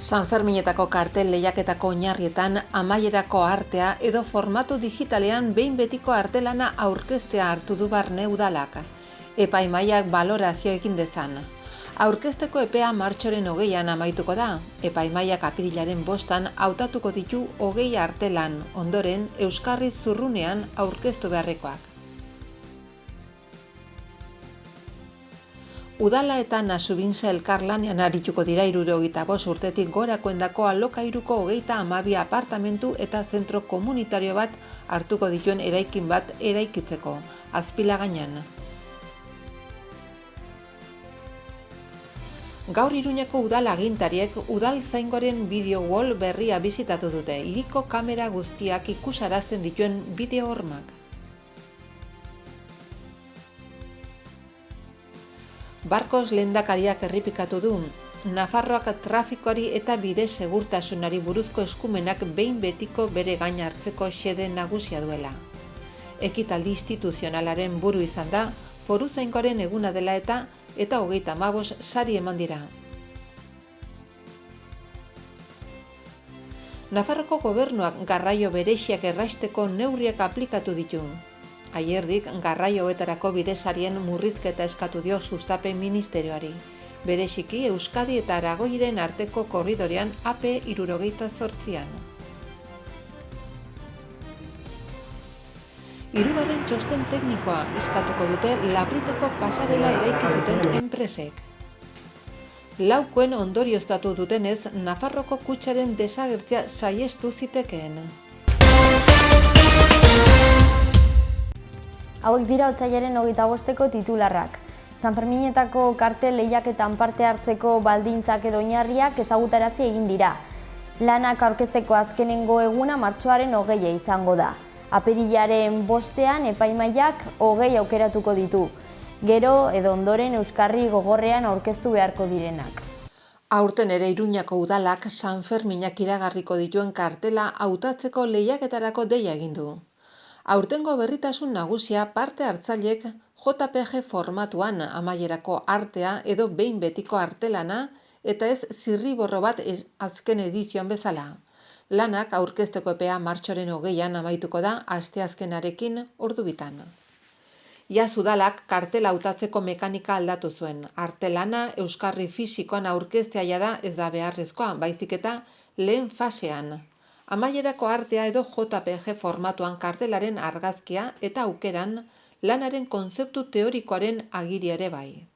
Sanferminetako kartel lehiaketako oinarrietan amaierako artea edo formatu digitalean behin betiko artelana aurkeztea hartu du barne udalak. Epaimahaiak balorazio egin dezan. Aurkezteko epea martxoren 20an amaituko da. Epaimahaiak apirilaren 5an hautatuko ditu 20 artelan, ondoren Euskarri Zurrunean aurkeztu beharrekoak. Udala eta Nasubintza elkarlanean arituko dira 75 urtetik gorakoendako alokairuko 32 apartamentu eta zentro komunitario bat hartuko dituen eraikin bat eraikitzeko, Azpilagainan. Gaur Iruñeko udal agintariek udaltzaingoaren bideo wall berria bisitatu dute, hiriko kamera guztiak ikusarazten dituen bideo hormak. Barkos lehendakariak errepikatu du, Nafarroak trafikoari eta bide segurtasunari buruzko eskumenak behin betiko bere gain hartzeko xede nagusia duela. Ekitaldi instituzionalaren buru izan da, foruzaingoaren eguna dela eta 35 sari eman dira. Nafarroko gobernuak garraio bereziak erraisteko neurriak aplikatu ditu. Aierdik garraioetarako bidesarien murrizketa eskatu dio sustapen ministerioari. Bereziki Euskadi eta Aragoiren arteko korridorean AP78an. Hirugarren txosten teknikoa eskatuko dute Labriteko pasarela eraiki zuten enpresek. Laukuen ondorioztatu dutenez, Nafarroko kutxaren desagertzea saihestu zitekeen. Hauek dira otsailaren 25ko titularrak. Sanferminetako kartel lehiaketan parte hartzeko baldintzak edo oinarriak ezagutarazi egin dira. Lanak aurkezteko azkenengo eguna martxoaren 20 izango da. Apirilaren 5ean epaimahaiak 20 aukeratuko ditu. Gero edo ondoren Euskarri gogorrean aurkeztu beharko direnak. Aurten ere Iruñako udalak Sanferminak iragarriko dituen kartela hautatzeko lehiaketarako deia egin du. Aurtengo berritasun nagusia parte hartzaileek JPG formatuan amaierako artea edo behin betiko artelana eta ez zirriborro bat azken edizioan bezala. Lanak aurkezteko epea martxoren 20an amaituko da asteazkenarekin ordubitan. Iaz udalak kartela hautatzeko mekanika aldatu zuen. Artelana Euskarri fisikoan aurkeztea jada ez da beharrezkoa, baizik eta lehen fasean. Amaierako artea edo JPG formatuan kartelaren argazkia eta aukeran lanaren kontzeptu teorikoaren agiria ere bai.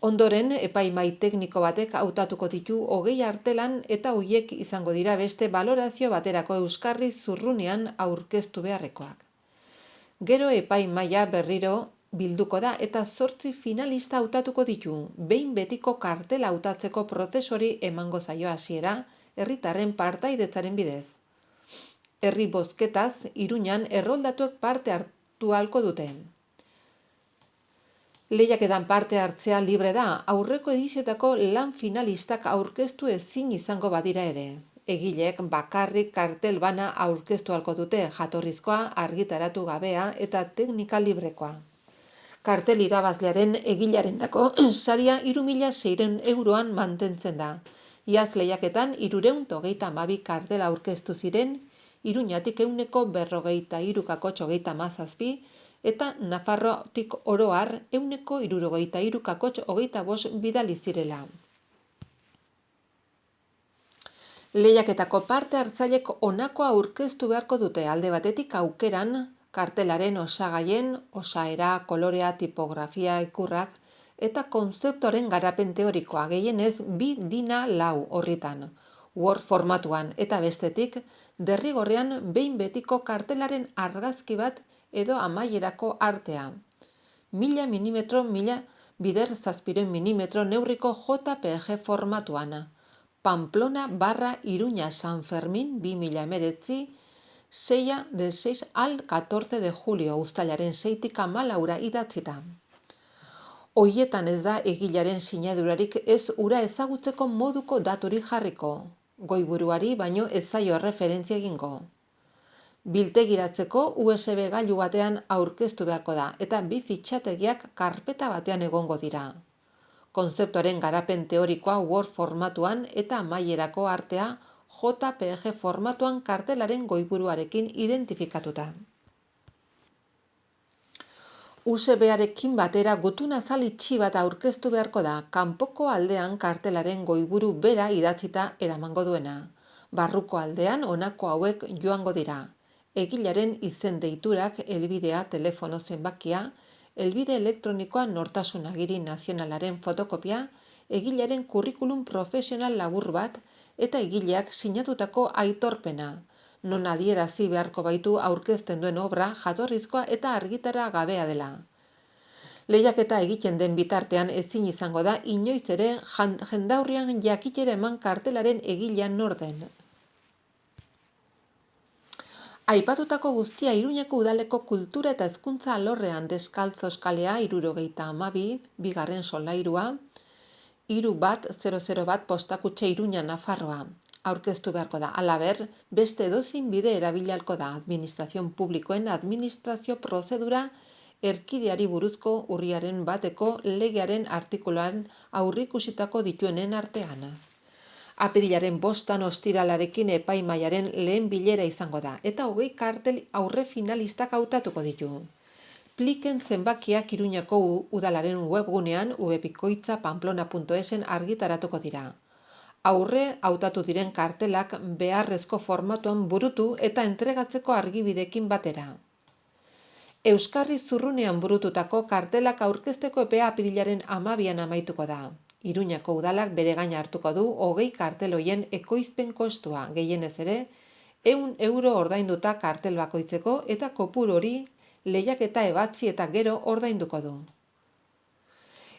Ondoren, epaimahai tekniko batek hautatuko ditu 20 artelan eta horiek izango dira beste balorazio baterako Euskarri Zurrunean aurkeztu beharrekoak. Gero epaimahaia berriro bilduko da eta 8 finalista hautatuko ditu, behin betiko kartela hautatzeko prozesuari emango zaio hasiera, herritarren partaidetzaren bidez. Herri bozketaz, Iruñan erroldatuek parte hartu ahalko dute. Lehiaketan parte hartzea libre da, aurreko ediziotako lan finalistak aurkeztu ezin izango badira ere. Egileek bakarrik kartel bana aurkeztu ahalko dute, jatorrizkoa, argitaratu gabea eta teknika librekoa. Kartel irabazlearen egilearendako saria 3.600 euroan mantentzen da. Iaz lehiaketan 332 kartel aurkeztu ziren, Iruñatik 143,37 eta Nafarrotik oro har 163,25 bidali zirela. Lehiaketako parte hartzaileek honako aurkeztu beharko dute, alde batetik aukeran, kartelaren osagaien, osaera, kolorea, tipografia, ikurrak, eta kontzeptuaren garapen teorikoa, gehienez 2 dina 4 horritan, Word formatuan, eta bestetik, derrigorrean behin betiko kartelaren argazki bat edo amaierako artea. 1000 mm, 1000 bider 700 mm neurriko JPG formatuan. Pamplona / Iruña San Fermín 2019, 6 del 6 al 14 de julio, uztailaren 6tik 14 idatzita. Hoietan ez da egilaren sinadurarik ez ura ezagutzeko moduko daturik jarriko. Goiburuari baino ez zaio referentzia egingo. Biltegiratzeko USB gailu batean aurkeztu beharko da eta 2 fitxategiak karpeta batean egongo dira. kontzeptuaren garapen teorikoa Word formatuan eta amaierako artea JPG formatuan kartelaren goiburuarekin identifikatuta. USB-arekin batera gutun azal itxi bat aurkeztu beharko da, kanpoko aldean kartelaren goiburu bera idatzita eramango duena. Barruko aldean honako hauek joango dira. Egilearen izen deiturak, helbidea, telefono zenbakia, helbide elektronikoa nortasun agiri nazionalaren fotokopia, egilearen kurrikulum profesional labur bat eta egileak sinatutako aitorpena, non adierazi beharko baitu aurkezten duen obra jatorrizkoa eta argitara gabea dela. Lehiaketa egiten den bitartean ezin izango da inoiz ere jendaurrean jakitera eman kartelaren egilean nor den. Aipatutako guztia Iruñeko udaleko kultura eta hezkuntza alorrean Deskaltzos kalea 72, bigarren solairua, 3101 postakutxe Iruña Nafarroa. Aurkeztu beharko da. Halaber, beste edozein bide erabilalko da administrazio publikoen administrazio prozedura erkideari buruzko urriaren 1 legearen artikuluan aurreikusitako dituenen artean. Apirilaren 5 ostiralarekin epaimahaiaren lehen bilera izango da, eta 20 kartel aurre finalistak hautatuko ditu. Pliken zenbakiak Iruñako udalaren webgunean webikoitza.pamplona.esen argitaratuko dira. Aurre hautatu diren kartelak beharrezko formatuan burutu eta entregatzeko argibidekin batera. Euskarri zurrunean burututako kartelak aurkezteko epea apirilaren 12an amaituko da. Iruñako udalak bere gain hartuko du 20 kartel hoien ekoizpen kostua, gehienez ere, €100 ordainduta kartel bakoitzeko eta kopuru hori lehiaketa ebatzi eta gero ordainduko du.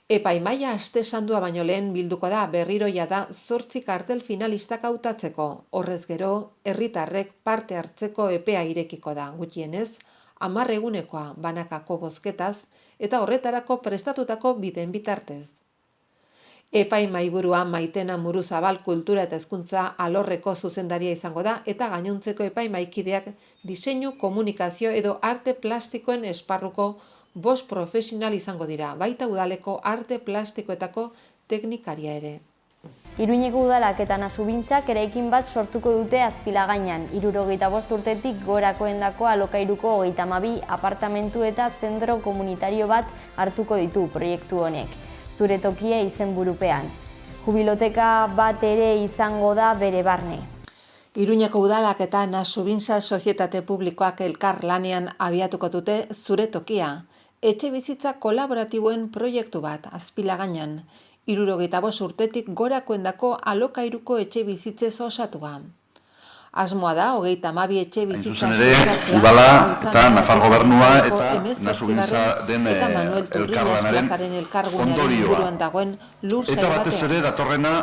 Epaimaia aste sandua baino lehen bilduko da berriro jada 8 kartel finalistak hautatzeko. Horrez gero, herritarrek parte hartzeko epea irekiko da, gutxienez, 10 egunekoa banakako bozketaz eta horretarako prestatutako bideen bitartez. Epaimahaiburua Maitena Muruzabal kultura eta hezkuntza alorreko zuzendaria izango da eta gainontzeko epaimahaikideak diseinu, komunikazio edo arte plastikoen esparruko 5 profesional izango dira, baita udaleko arte plastikoetako teknikaria ere. Iruñeko udalak eta Nasubintzak eraikin bat sortuko dute Azpilagainan, 75 urtetik gorakoendako alokairuko 32 apartamentu eta zentro komunitario bat hartuko ditu proiektu honek. Zure tokia izenburupean. Jubiloteka bat ere izango da bere barne. Iruñeko udalak eta Nasubintza sozietate publikoak elkar lanean abiatuko dute Zure tokia, etxe bizitza kolaboratiboen proiektu bat Azpilagainan, 75 urtetik gorakoendako alokairuko etxe bizitzez osatua. Asmoa da, 32 etxe bizitza... Hain zuzen ere, udala eta Nafar gobernua eta Nasubintza den elkarlanaren ondorioa. Eta batez ere datorrena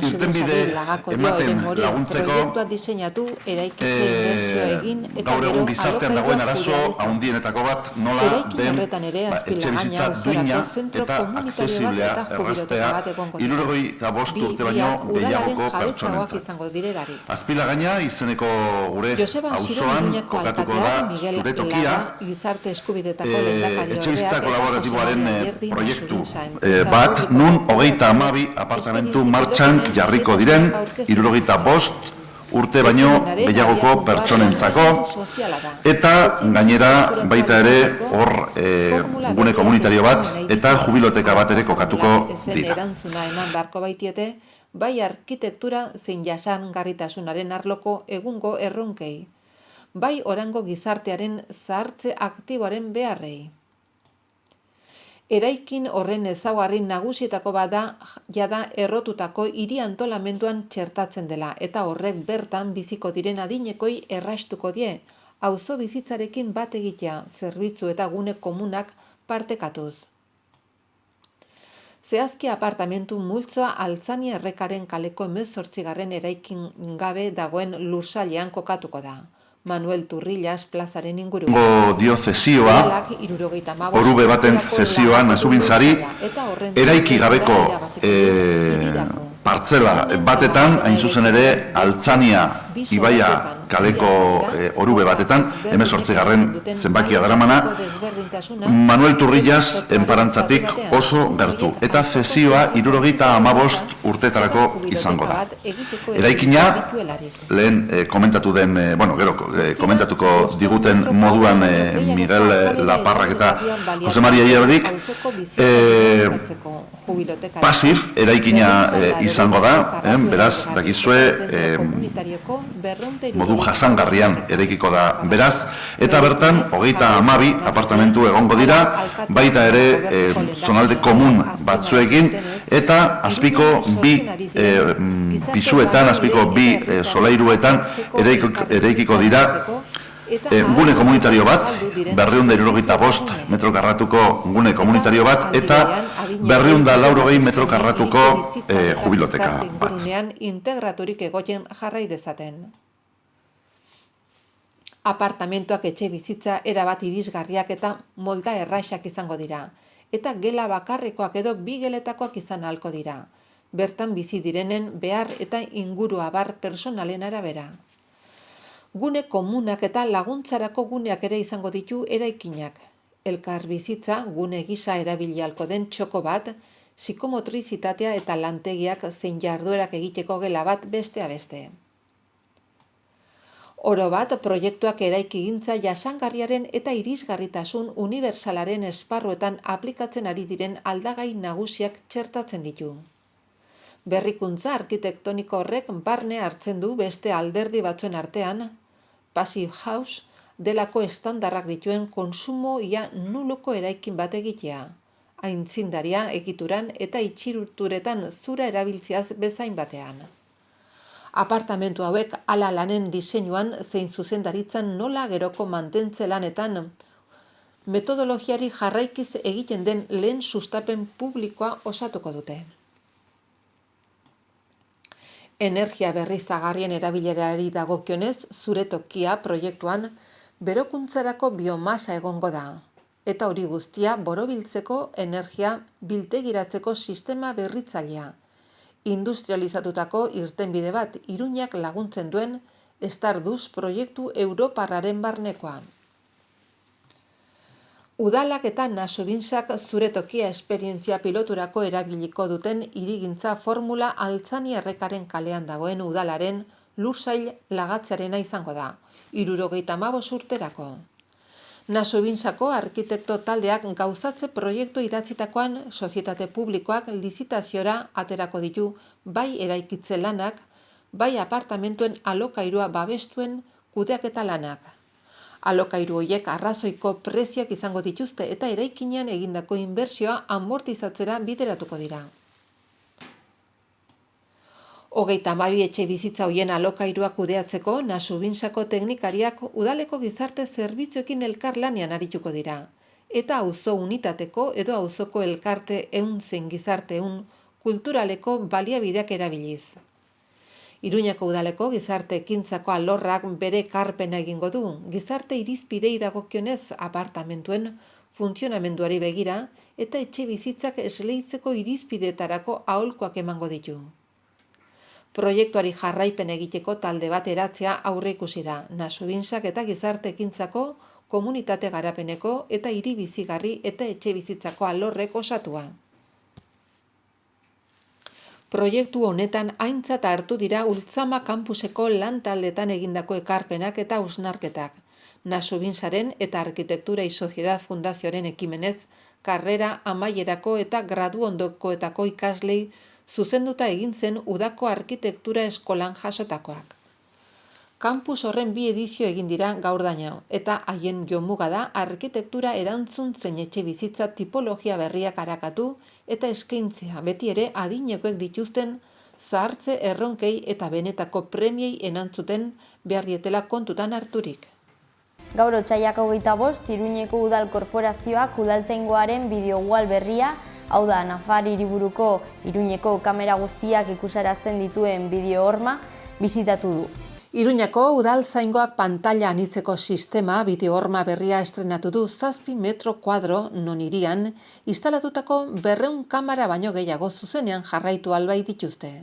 irtenbide ematen laguntzeko gaur egun gizartean dagoen arazo handienetako bat nola den etxe bizitza duina eta aksesiblea erraztea 75 urte baino gehiagoko pertsonentzat. Azpilagaina izeneko gure auzoan kokatuko da Zure tokia, etxebizitza kolaboratiboaren proiektu bat, nun 32 apartamentu martxan jarriko diren, 75 urte baino gehiagoko pertsonentzako, eta gainera baita ere hor gune komunitario bat eta jubiloteka bat ere kokatuko dira. Bai arkitektura zein jasangarritasunaren arloko egungo erronkei, bai orango gizartearen zahartze aktiboaren beharrei. Eraikin horren ezaugarri nagusietako bada jada errotutako hiri antolamenduan txertatzen dela eta horrek bertan biziko diren adinekoi errastuko die, auzo bizitzarekin bat egitea, zerbitzu eta gune komunak partekatuz. Zehazki apartamentu multzoa Altzania errekaren kaleko 18. eraikin gabe dagoen lursailean kokatuko da. Manuel Turrillas plazaren inguru. Diozesioa, orube baten zesioa Nasubintzari, eraiki gabeko partzela batetan, hain zuzen ere Altzania ibaia kaleko orube batetan, 18. zenbakia daramana, Manuel Turrillas enparantzatik oso gertu, eta zesioa 75 urteetarako izango da. Eraikina, lehen komentatu den, gero komentatuko diguten moduan Miguel Laparrak eta Jose Maria Ierdik, pasif eraikina izango da, beraz, dakizue, modu jasangarrian eraikiko da beraz, eta bertan, 32 apartamentu egongo dira, baita ere zonalde komun batzuekin, eta azpiko bi pisuetan, azpiko bi solairuetan eraikiko dira gune komunitario bat, 275 metro karratuko gune komunitario bat, eta 280 metro karratuko jubiloteka bat. Integraturik egoien jarrai dezaten. Apartamentuak etxe bizitza erabat irisgarriak eta molda erraixak izango dira, eta gela bakarrekoak edo bi geletakoak izan ahalko dira, bertan bizi direnen behar eta inguru abar personalen arabera. Gune komunak eta laguntzarako guneak ere izango ditu eraikinak. Elkar bizitza gune gisa erabili ahalko den txoko bat, psikomotrizitatea eta lantegiak zein jarduerak egiteko gela bat bestea beste. Oro bat, proiektuak eraikigintza jasangarriaren eta irisgarritasun unibertsalaren esparruetan aplikatzen ari diren aldagai nagusiak txertatzen ditu. Berrikuntza arkitektoniko horrek barne hartzen du beste alderdi batzuen artean, Passive House delako estandarrak dituen konsumo ia nuloko eraikin bat egitea, aintzindaria egituran eta itxiruturetan zura erabiltziaz bezain batean. Apartamentu hauek hala lanen diseinuan zein zuzendaritzan nola geroko mantentze lanetan metodologiari jarraikiz egiten den lehen sustapen publikoa osatuko dute. Energia berriztagarrien erabilerari dagokionez, zure tokia proiektuan berokuntzarako biomasa egongo da, eta hori guztia borobiltzeko energia biltegiratzeko sistema berritzailea, industrializatutako irtenbide bat Iruñak laguntzen duen Stardust proiektu europarraren barnekoa. Udalak eta Nasubinsak zure tokia esperientzia piloturako erabiliko duten hirigintza formula Altzani errekaren kalean dagoen udalaren lursail lagatzarena izango da, 75 urterako. Nasubinsako arkitekto taldeak gauzatze proiektu idatzitakoan sozietate publikoak lizitaziora aterako ditu bai eraikitze lanak, bai apartamentuen alokairua babestuen kudeaketa lanak. Alokairu horiek arrazoiko prezioak izango dituzte eta eraikinean egindako inbertsioa amortizatzera bideratuko dira. 32 etxe bizitza hoien alokairua kudeatzeko Nasubinsako teknikariak udaleko gizarte zerbitzuekin elkarlanean arituko dira, eta auzo unitateko edo auzoko elkarte ehun zein gizarte ehun kulturaleko baliabideak erabiliz. Iruñako udaleko gizarte ekintzako alorrak bere ekarpena egingo du, gizarte irizpidei dagokionez apartamentuen funtzionamenduari begira eta etxe bizitzak esleitzeko irizpideetarako aholkoak emango ditu. Proiektuari jarraipen egiteko talde bat eratzea aurreikusi da, Nasubinsak eta gizarte ekintzako, komunitate garapeneko eta hiri bizigarri eta etxe bizitzako alorrek osatua. Proiektu honetan aintzat hartu dira Ultzama kampuseko lan taldetan egindako ekarpenak eta hausnarketak, Nasubinsaren eta Arkitektura y Sociedad Fundazioaren ekimenez, karrera amaierako eta gradu ondokoetako ikaslei zuzenduta egin zen udako arkitektura eskolan jasotakoak. Kampus horren 2 edizio egin dira gaurdaino, eta haien jomuga da arkitektura erantzun zein etxe bizitza tipologia berriak arakatu eta eskaintzea beti ere adinekoek dituzten zahartze erronkei eta benetako premiei erantzuten behar dietela kontutan harturik. Gaur otsailak 25, Iruñeko Udal Korporazioak udaltzaingoaren bideo-wall berria, hau da Nafar hiriburuko Iruñeko kamera guztiak ikusarazten dituen bideo-horma, bisitatu du. Iruñako udaltzaingoak pantalla anitzeko sistema bideo-horma berria estrenatu du 7 metro kuadro non hirian instalatutako 200 kamera baino gehiago zuzenean jarraitu albai dituzte.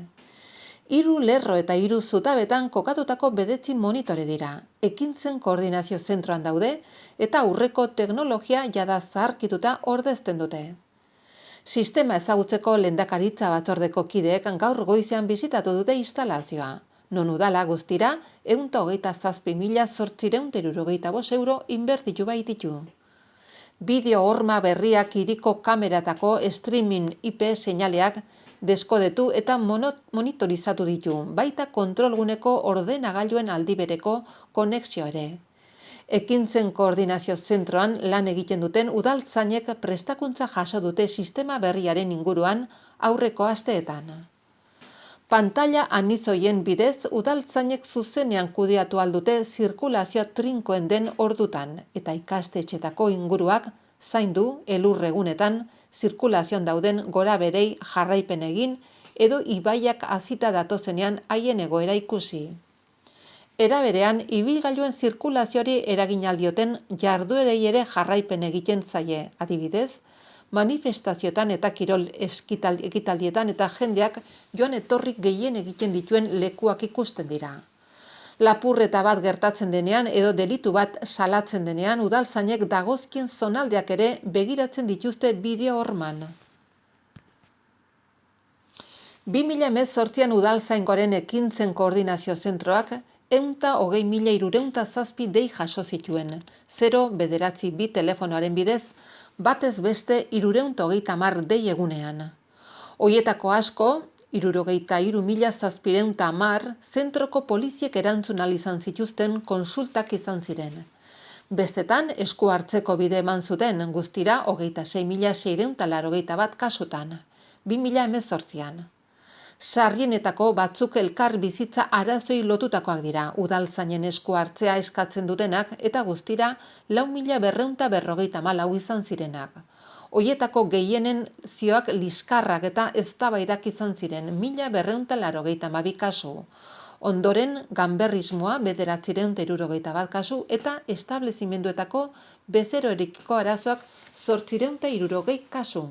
3 lerro eta 3 zutabetan kokatutako 9 monitore dira. Ekintzen koordinazio zentroan daude eta aurreko teknologia jada zaharkituta ordezten dute. Sistema ezagutzeko lehendakaritza batzordeko kideek gaur goizean bisitatu dute instalazioa. Non udala guztira 127.875 euro inbertitu baititu. Bideo horma berriak hiriko kameratako streaming IP seinaleak deskodetu eta monitorizatu ditu, baita kontrolguneko ordenagailuen aldibereko konexio ere. Ekintzen koordinazio zentroan lan egiten duten udaltzainek prestakuntza jaso dute sistema berriaren inguruan aurreko asteetan. Pantaila anizoien bidez udaltzainek zuzenean kudeatu aldute zirkulazioa trinkoen den ordutan eta ikastetxetako inguruak zaindu elurregunetan zirkulazioan dauden gora berei jarraipen egin edo ibaiak hazita datozenean haien egoera ikusi. Era berean, ibilgailuen zirkulazioari eragin aldioten jarduerei ere jarraipen egiten zaie, adibidez, manifestazioetan eta kirol ekitaldietan eta jendeak joan etorrik gehien egiten dituen lekuak ikusten dira. Lapurreta bat gertatzen denean edo delitu bat salatzen denean udaltzainek dagozkien zonaldeak ere begiratzen dituzte bideo horman. 2018an udaltzaingoaren ekintzen koordinazio zentroak 120.307 dei jaso zituen, 092 telefonoaren bidez, batez beste 330 dei egunean. Hoietako asko, 63.710 zentroko poliziek erantzun ahal izan zituzten konsultak izan ziren. Bestetan, esku hartzeko bide eman zuten, guztira 26.681 kasutan, 2018an. Sarrienetako batzuk elkar bizitza arazoi lotutakoak dira, udaltzainen esku hartzea eskatzen dutenak eta guztira 4.254 izan zirenak. Hoietako gehienen zioak liskarrak eta eztabaidak izan ziren 1.282 kasu. Ondoren, ganberrismoa 971 kasu eta establezimenduetako bezeroekiko arazoak 860 kasu.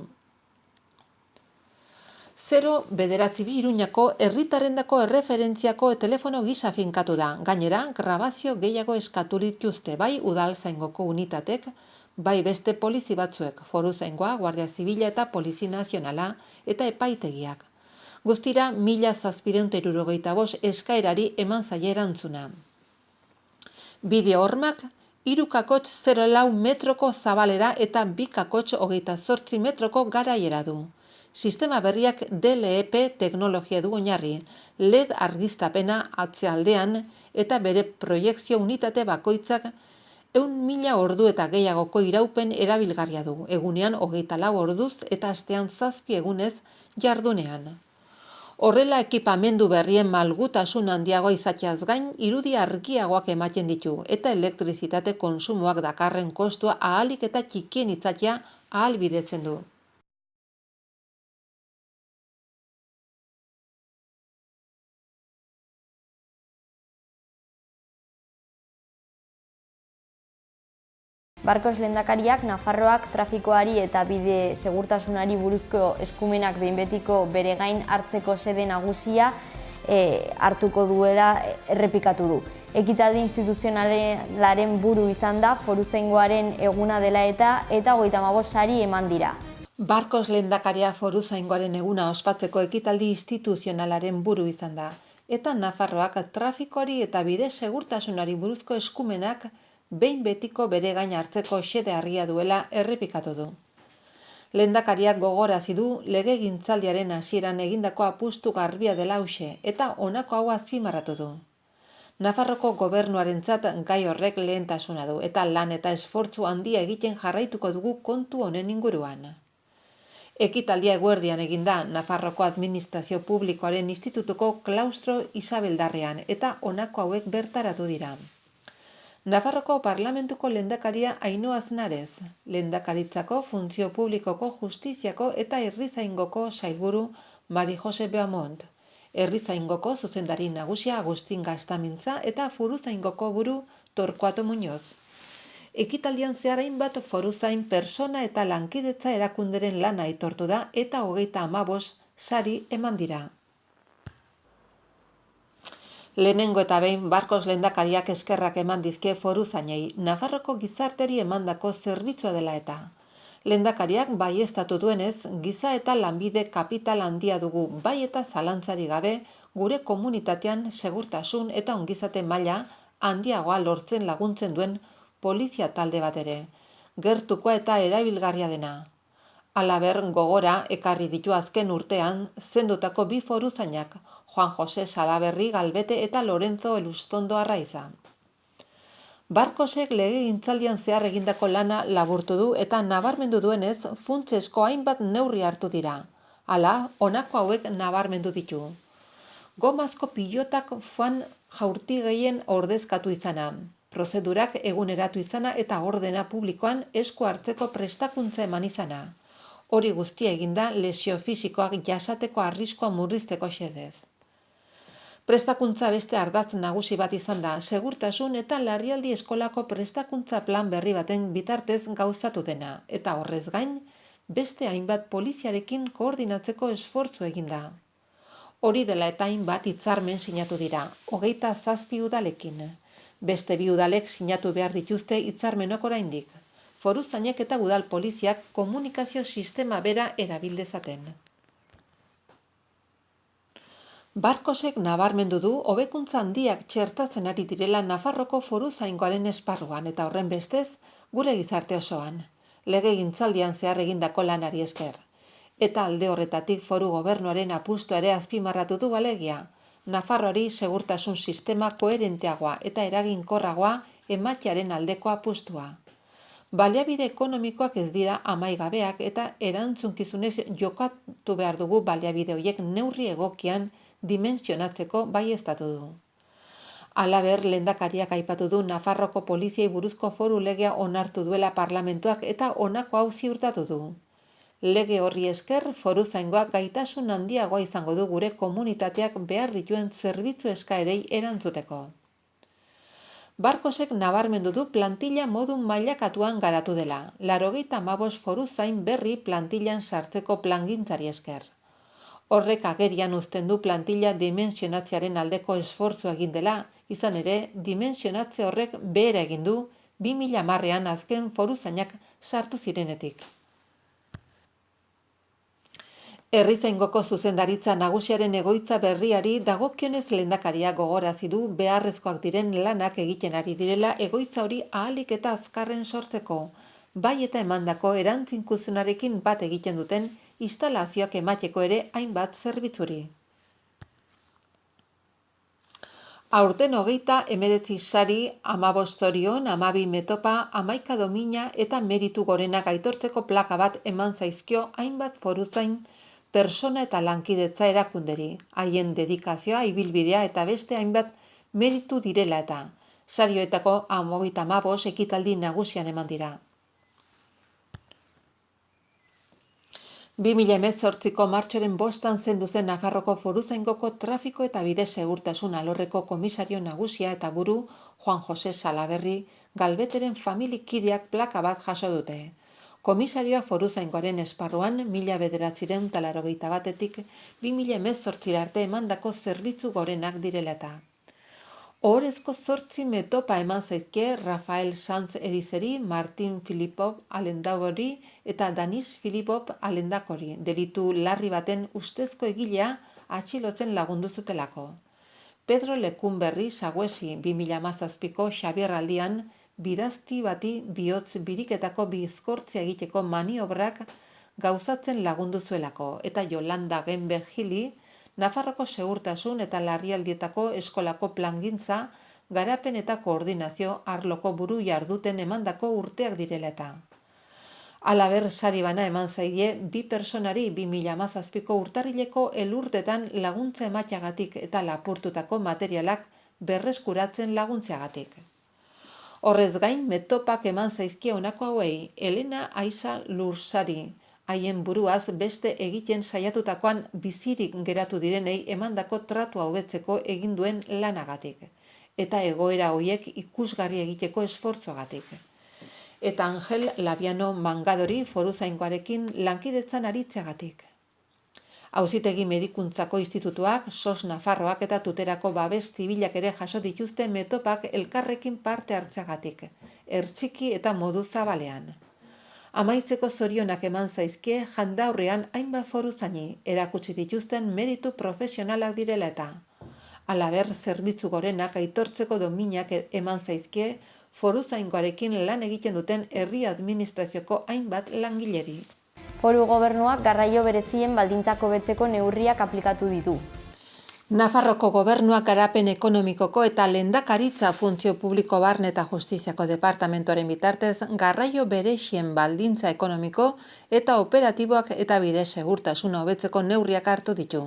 092 Iruñako herritarrendako erreferentziako telefono gisa finkatu da. Gainera, grabazio gehiago eskatu dituzte bai udaltzaingoko unitatek, bai beste polizi batzuek, Foruzaingoa, Guardia Zibila eta Polizi Nazionala eta epaitegiak. Guztira 1.775 eskaerari eman zaie erantzuna. Bideo hormak 3,04 metroko zabalera eta 2,28 metroko garaiera du. Sistema berriak DLP teknologia du oinarri, LED argiztapena atzealdean eta bere proiekzio unitate bakoitzak 100.000 ordu eta gehiagoko iraupen erabilgarria du, egunean 24 orduz eta astean 7 egunez jardunean. Horrela ekipamendu berrien malgutasun handiagoa izateaz gain, irudi argiagoak ematen ditu eta elektrizitate kontsumoak dakarren kostua ahalik eta txikien izatea ahalbidetzen du. Barkos lehendakariak Nafarroak trafikoari eta bide segurtasunari buruzko eskumenak behin betiko bere gain hartzeko xede nagusia hartuko duela errepikatu du. Ekitaldi instituzionalaren buru izan da Foruzaingoaren eguna dela eta 35 sari eman dira. Barkos lehendakaria Foruzaingoaren eguna ospatzeko ekitaldi instituzionalaren buru izan da eta Nafarroak trafikoari eta bide segurtasunari buruzko eskumenak behin betiko bere gain hartzeko xede argia duela errepikatu du. Lehendakariak gogorarazi du legegintzaldiaren hasieran egindako apustu garbia dela hauxe eta honako hau azpimarratu du. Nafarroko gobernuarentzat gai horrek lehentasuna du eta lan eta esfortzu handia egiten jarraituko dugu kontu honen inguruan. Ekitaldia eguerdian egin da Nafarroko Administrazio Publikoaren Institutuko klaustro Isabeldarrean eta honako hauek bertaratu dira. Nafarroko Parlamentuko lehendakaria Ainhoa Aznarez, lehendakaritzako Funtzio Publikoko Justiziako eta Herrizaingoko sailburu Mari Jose Beamont, Herrizaingoko zuzendari nagusia Agustin Gastamintza eta Foruzaingoko buru Torkuato Muñoz. Ekitaldian zehar hainbat foruzain persona eta lankidetza erakunderen lana aitortu da eta 35 sari eman dira. Lehenengo eta behin Barkos lehendakariak eskerrak eman dizkie foruzainei Nafarroko gizarteri emandako zerbitzua dela eta. Lehendakariak baieztatu duenez, giza eta lanbide kapital handia dugu, bai eta zalantzari gabe, gure komunitatean segurtasun eta ongizate maila handiagoa lortzen laguntzen duen polizia talde bat ere, gertukoa eta erabilgarria dena. Halaber, gogora ekarri ditu azken urtean zendutako bi foruzainak, Juan Jose Salaberri Galbete eta Lorenzo Elustondo Arraiza. Barkosek legegintzaldian zehar egindako lana laburtu du eta nabarmendu duenez funtsesko hainbat neurri hartu dira. Hala, honako hauek nabarmendu ditu. Gomazko pilotak fan jaurti gehien ordezkatu izana, prozedurak eguneratu izana eta ordena publikoan esku hartzeko prestakuntza eman izana. Hori guztia eginda lesio fisikoak jasateko arriskoa murrizteko xedez. Prestakuntza beste ardatz nagusi bat izan da, segurtasun eta larrialdi eskolako prestakuntza plan berri baten bitartez gauzatu dena, eta horrez gain, beste hainbat poliziarekin koordinatzeko esfortzu eginda. Hori dela eta hainbat hitzarmen sinatu dira, 27 udalekin. Beste 2 udalek sinatu behar dituzte hitzarmenok oraindik. Foruzainek eta udal poliziak komunikazio sistema bera erabil dezaten. Barkosek nabarmendu du hobekuntza handiak txertatzen ari direla Nafarroko foruzaingoaren esparruan eta horren bestez gure gizarte osoan, legegintzaldian zehar egindako lanari esker. Eta alde horretatik foru gobernuaren apustua ere azpimarratu du alegia, Nafarroari segurtasun sistema koherenteagoa eta eraginkorragoa ematearen aldeko apustua. Baliabide ekonomikoak ez dira amaigabeak eta erantzunkizunez jokatu behar dugu baliabide horiek neurri egokian dimentsionatzeko baieztatu du. Halaber, lehendakariak aipatu du Nafarroko poliziei buruzko foru legea onartu duela parlamentuak eta honako hau ziurtatu du. Lege horri esker, foruzaingoak gaitasun handiagoa izango du gure komunitateak behar dituen zerbitzu eskaerei erantzuteko. Barkosek nabarmendu du plantilla modu mailakatuan garatu dela, 95 foruzain berri plantillan sartzeko plangintzari esker. Horrek agerian uzten du plantilla dimensionatzearen aldeko esfortzua egin dela, izan ere, dimensionatze horrek behera egin du 2010ean azken foruzainak sartu zirenetik. Herrizaingoko zuzendaritza nagusiaren egoitza berriari dagokionez lehendakaria gogorarazi du beharrezkoak diren lanak egiten ari direla egoitza hori ahalik eta azkarren sortzeko, bai eta emandako erantzunkizunarekin bat egiten duten instalazioak emateko ere hainbat zerbitzuri. Aurten 29 sari, 15 zorion, 12 metopa, 11 domina eta meritu gorenak aitortzeko plaka bat eman zaizkio hainbat foruzain persona eta lankidetza erakunderi, haien dedikazioa, ibilbidea eta beste hainbat meritu direla eta sarioetako 35 ekitaldi nagusian eman dira. 2018ko martxoaren 5an zendu zen Nafarroko foruzaingoko trafiko eta bide segurtasun alorreko komisario nagusia eta buru Juan Jose Salaberri Galbeteren familikideak plaka bat jaso dute. Komisarioa foruzaingoaren esparruan 1981etik 2018 arte emandako zerbitzu gorenak direla eta. Ohorezko 8 metopa eman zaizkie Rafael Sanz Erizeri, Martin Filipov Alendabori eta Danis Filipov Alendakori, delitu larri baten ustezko egilea atxilotzen lagundu zutelako. Pedro Lekunberri Saguesi 2017ko Xabier aldian bidazti bati bihotz biriketako bizkortzia egiteko maniobrak gauzatzen lagundu zuelako, eta Yolanda Genbe Gili Nafarroko segurtasun eta larrialdietako eskolako plangintza, garapen eta koordinazio arloko buru jarduten emandako urteak direla eta. Halaber sari bana eman zaie 2 personari 2017ko urtarrileko elurtetan laguntza emateagatik eta lapurtutako materialak berreskuratzen laguntzeagatik. Horrez gain, metopak eman zaizkie honako hauei, Elena Aiza Lursari, haien buruaz beste egiten saiatutakoan bizirik geratu direnei emandako tratua hobetzeko egin duen lanagatik, eta egoera hoiek ikusgarri egiteko esfortzuagatik. Eta Angel Labiano Mangadori foruzaingoarekin lankidetzan aritzeagatik. Auzitegi Medikuntzako Institutuak, SOS Nafarroak eta Tuterako Babes Zibilak ere jaso dituzte metopak elkarrekin parte hartzeagatik, ertxiki eta modu zabalean. Amaitzeko zorionak eman zaizkie jandaurrean hainbat foruzaini erakutsi dituzten meritu profesionalak direla eta. Halaber, zerbitzu gorenak aitortzeko dominak eman zaizkie foruzaingoarekin lan egiten duten herri administrazioko hainbat langileri. Foru gobernuak garraio berezien baldintzak hobetzeko neurriak aplikatu ditu. Nafarroko gobernuak garapen ekonomikoko eta lehendakaritza funtzio publiko barne eta justiziako departamentoaren bitartez garraio berezien baldintza ekonomiko eta operatiboak eta bide segurtasuna hobetzeko neurriak hartu ditu.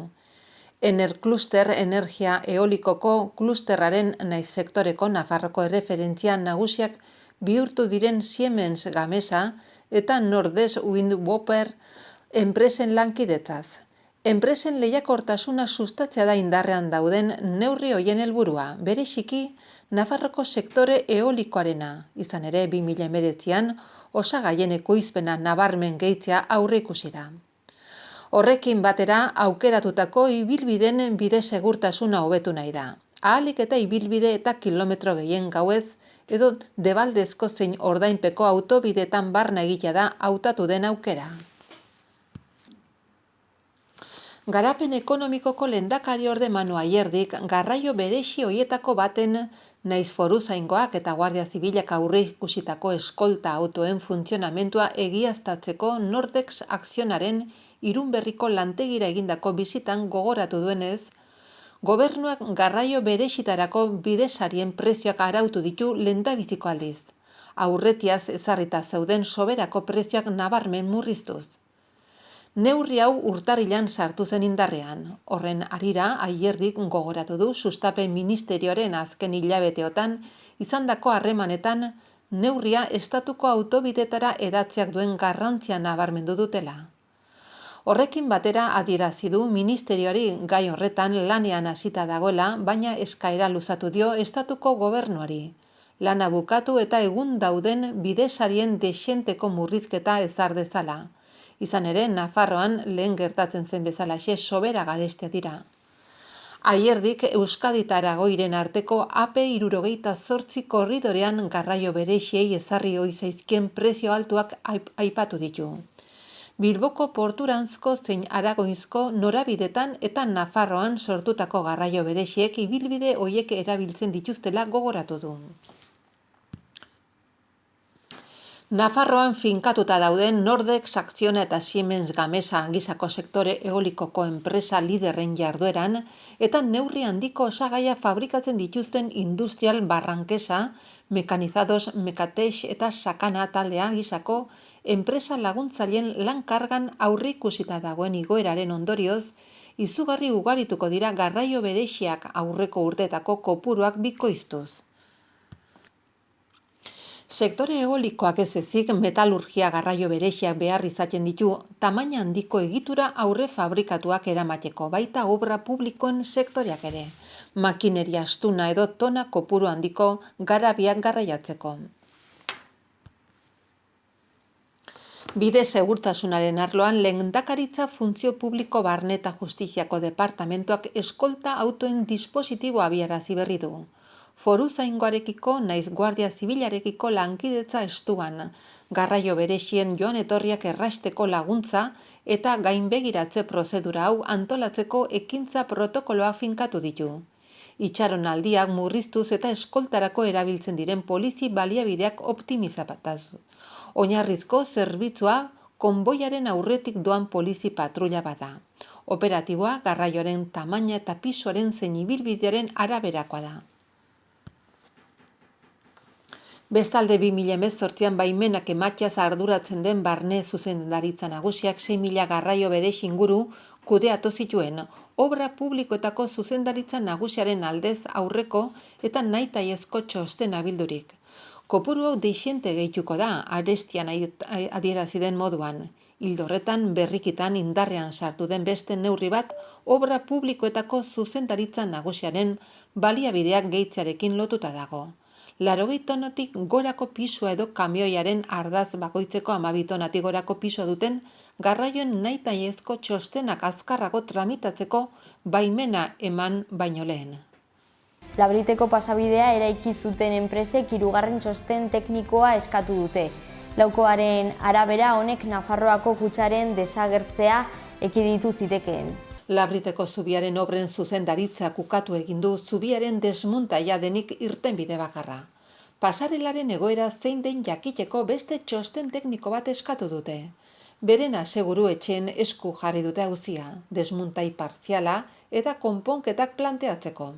Enerkluster energia eolikoko klusterraren naiz sektoreko Nafarroko erreferentzia nagusiak bihurtu diren Siemens Gamesa eta Nordes Windwopper enpresen lankidetzaz. Enpresen lehiakortasuna sustatzea da indarrean dauden neurri hoien helburua, bereziki Nafarroko sektore eolikoarena, izan ere 2019an osagaien ekoizpena nabarmen gehitzea aurreikusi da. Horrekin batera aukeratutako ibilbideen bide segurtasuna hobetu nahi da. Ahalik eta ibilbide eta kilometro gehien gauez edo debaldezko zein ordainpeko autobidetan barna egitea da hautatu den aukera. Garapen ekonomikoko lehendakariorde Manu Ayerdik garraio berezi hoietako baten naiz foruzaingoak eta Guardia Zibilak aurreikusitako eskolta autoen funtzionamentua egiaztatzeko Nordex akzionaren Irunberriko lantegira egindako bizitan gogoratu duenez, gobernuak garraio berezitarako bidesarien prezioak arautu ditu lehendabiziko aldiz, aurretiaz ezarrita zeuden soberako prezioak nabarmen murriztuz. Neurri hau urtarrilan sartu zen indarrean. Horren harira, Ayerdik gogoratu du sustapen ministerioaren azken hilabeteotan izandako harremanetan neurria estatuko autobidetara edatzeak duen garrantzia nabarmendu dutela. Horrekin batera adierazi du ministerioari gai horretan lanean hasita dagoela, baina eskaera luzatu dio estatuko gobernuari. Lana bukatu eta egun dauden bidesarien dexenteko murrizketa ezar dezala. Izan ere, Nafarroan lehen gertatzen zen bezalaxe sobera garestea dira. Ayerdik Euskadi eta Aragoiren arteko AP78 korridorean garraio bereziei ezarri ohi zaizkien prezio altuak aipatu ditu. Bilboko porturanzko zein Aragoizko norabidetan eta Nafarroan sortutako garraio bereziek ibilbide hoiek erabiltzen dituztela gogoratu du. Nafarroan finkatuta dauden Nordex Akziona eta Siemens Gamesa gisako sektore eolikoko enpresa liderren jardueran eta neurri handiko osagaia fabrikatzen dituzten Industrial Barrankesa, Mekanizados Mekatex eta Sakana taldea gisako enpresa laguntzaileen lan kargan aurreikusita dagoen igoeraren ondorioz, izugarri ugarituko dira garraio bereziak aurreko urteetako kopuruak bikoiztuz. Sektore eolikoak ez ezik metalurgia garraio bereziak behar izaten ditu tamaina handiko egitura aurre fabrikatuak eramateko, baita obra publikoen sektoreak ere, makineria astuna edo tona kopuru handiko garabiak garraiatzeko. Bide segurtasunaren arloan lehendakaritza funtzio publiko barne eta justiziako departamentuak eskolta autoen dispositiboa abiarazi berri du. Foruzaingoarekiko naiz Guardia Zibilarekiko lankidetza estuan, garraio berezien joan etorriak errasteko laguntza eta gainbegiratze prozedura hau antolatzeko ekintza protokoloa finkatu ditu. Itxaronaldiak murriztuz eta eskoltarako erabiltzen diren polizi baliabideak optimizataz. Oinarrizko zerbitzua konboiaren aurretik doan polizi patrulla bada. Operatiboa garraioaren tamaina eta pisoaren zein ibilbidearen araberakoa da. Bestalde 2018an baimenak ematxaz arduratzen den barne zuzendaritza nagusiak 6.000 garraio berez inguru kudeatu zituen, obra publikoetako zuzendaritza nagusiaren aldez aurreko eta nahitaiezko txostena bildurik. Kopuru hau deixente gehituko da, arestian adierazi den moduan. Ildo horretan berrikitan indarrean sartu den beste neurri bat obra publikoetako zuzendaritza nagusiaren baliabideak gehitzearekin lotuta dago. 80 tonatik gorako pisua edo kamioiaren ardaz bakoitzeko 12 tonatik gorako pisua duten garraioen nahitaezko txostenak azkarrago tramitatzeko baimena eman baino lehen. Labriteko pasabidea eraiki zuten enpresek 3. txosten teknikoa eskatu dute. Laukoaren arabera honek Nafarroako kutxaren desagertzea ekiditu zitekeen. Labriteko zubiaren obren zuzendaritzak ukatu egin du zubiaren desmuntaia denik irtenbide bakarra. Pasarelaren egoera zein den jakiteko beste txosten tekniko bat eskatu dute. Beren aseguru etxeen esku jarri dute auzia, desmuntai partziala eta konponketak planteatzeko.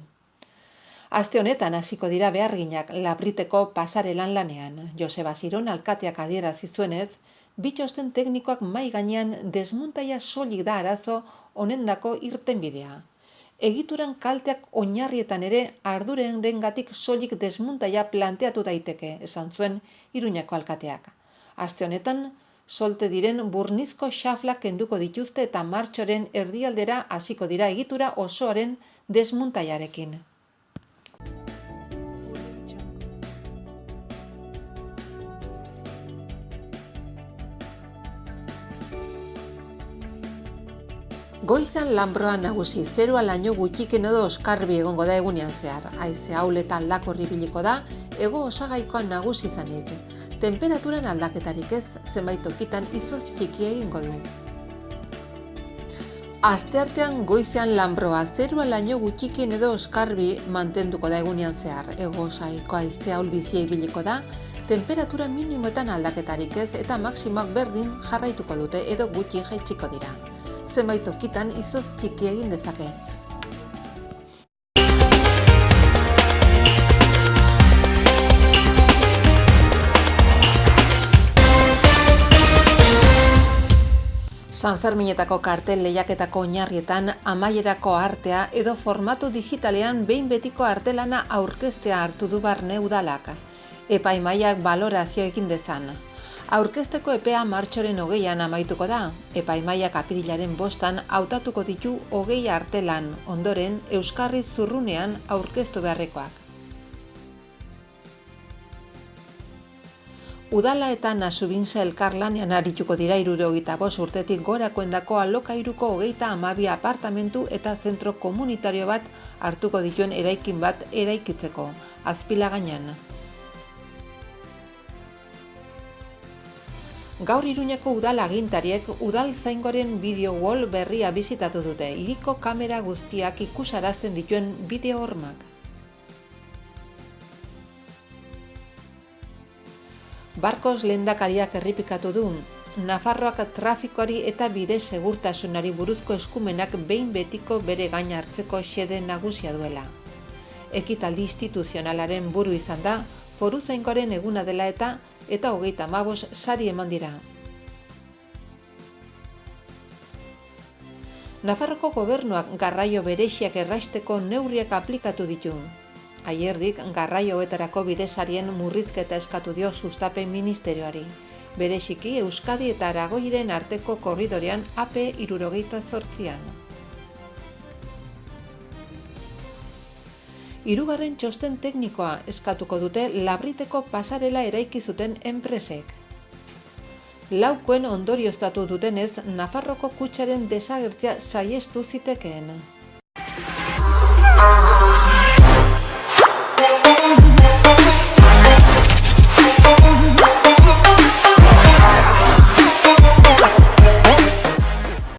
Aste honetan hasiko dira beharginak Labriteko pasarelan lanean. Joseba Ziron alkateak adierazi zuenez, bi txosten teknikoak mahai gainean desmuntaia soilik da arazo honendako irtenbidea. Egituran kalteak oinarrietan ere ardurengatik soilik desmuntaia planteatu daiteke, esan zuen Iruñako alkateak. Aste honetan solte diren burnizko xaflak kenduko dituzte eta martxoren erdialdera hasiko dira egitura osoaren desmuntaiarekin. Goizan lanbroa nagusi, zerua laino gutxiken edo oskarbi egongo da egunean zehar. Haize ahuleta aldakorri ibiliko da, hego osagaikoan nagusi izanik. Temperaturan aldaketarik ez, zenbait tokitan izotz txikia egingo du. Asteartean goizean lanbroa, zerua laino gutxiken edo oskarbi mantenduko da egunean zehar. Hego osagaiko haize ahul bizia ibiliko da, temperatura minimoetan aldaketarik ez eta maksimoak berdin jarraituko dute edo gutxi jaitsiko dira. Zenbait tokitan izotz txiki egin dezake. Sanferminetako kartel lehiaketako oinarrietan amaierako artea edo formatu digitalean behin betiko artelana aurkeztea hartu du barne udalak. Epaimahaiak balorazio egin dezan. Aurkezteko epea martxoren 20an amaituko da. Epaimahaiak apirilaren 5an hautatuko ditu 20 artelan, ondoren Euskarri Zurrunean aurkeztu beharrekoak. Udala eta Nasubintza elkarlanean arituko dira 75 urtetik gorakoendako alokairuko 32 apartamentu eta zentro komunitario bat hartuko dituen eraikin bat eraikitzeko, Azpilagainan. Gaur Iruñako udal agintariek udaltzaingoaren bideo wall berria bisitatu dute, hiriko kamera guztiak ikusarazten dituen bideo hormak. Barkos lehendakariak errepikatu du, Nafarroak trafikoari eta bide segurtasunari buruzko eskumenak behin betiko bere gain hartzeko xede nagusia duela. Ekitaldi instituzionalaren buru izan da, foruzaingoaren eguna dela eta 35 sari eman dira. Nafarroko gobernuak garraio bereziak erraisteko neurriak aplikatu ditu. Aierdik garraioetarako bidesarien murrizketa eskatu dio sustapen ministerioari. Bereziki Euskadi eta Aragoiren arteko korridorean AP 78an. Hirugarren txosten teknikoa eskatuko dute Labriteko pasarela eraiki zuten enpresek. Laukoen ondorioztatu dutenez, Nafarroko kutxaren desagertzea saihestu zitekeen.